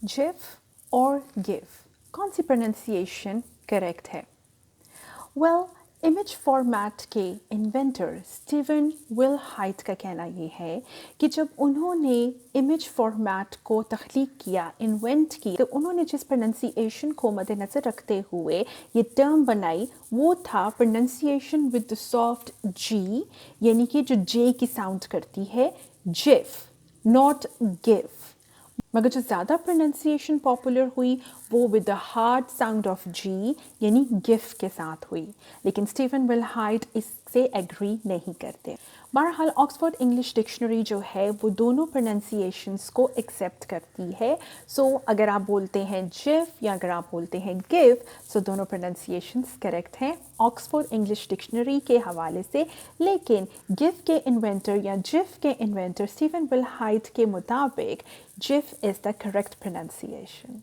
GIF और GIF, कौन सी pronunciation correct है? वेल, इमेज फॉर्मेट के इन्वेंटर स्टीवन विलहाइट का कहना ये है कि जब उन्होंने इमेज फॉर्मेट को तख्लीक किया, इन्वेंट की, तो उन्होंने जिस प्रोनाउंसिएशन को मद्देनज़र रखते हुए ये टर्म बनाई वो था प्रोनाउंसिएशन विद द सॉफ्ट जी, यानी कि जो जे की साउंड करती है, जिफ, नॉट गिफ। मगर जो ज़्यादा प्रोनाउंसिएशन पॉपुलर हुई वो with the hard sound of G, यानी गिफ के साथ हुई, लेकिन स्टीफन विलहाइट इससे एग्री नहीं करते। बहरहाल ऑक्सफोर्ड इंग्लिश डिक्शनरी जो है वो दोनों प्रोनाउंसिएशंस को एक्सेप्ट करती है। सो अगर आप बोलते हैं जिफ या अगर आप बोलते हैं गिव, सो दोनों प्रोनाउंसिएशंस करेक्ट हैं ऑक्सफोर्ड इंग्लिश डिक्शनरी के हवाले से। लेकिन गिफ के इन्वेंटर या जिफ के इन्वेंटर स्टीफन विलहाइट के मुताबिक GIF is the correct pronunciation.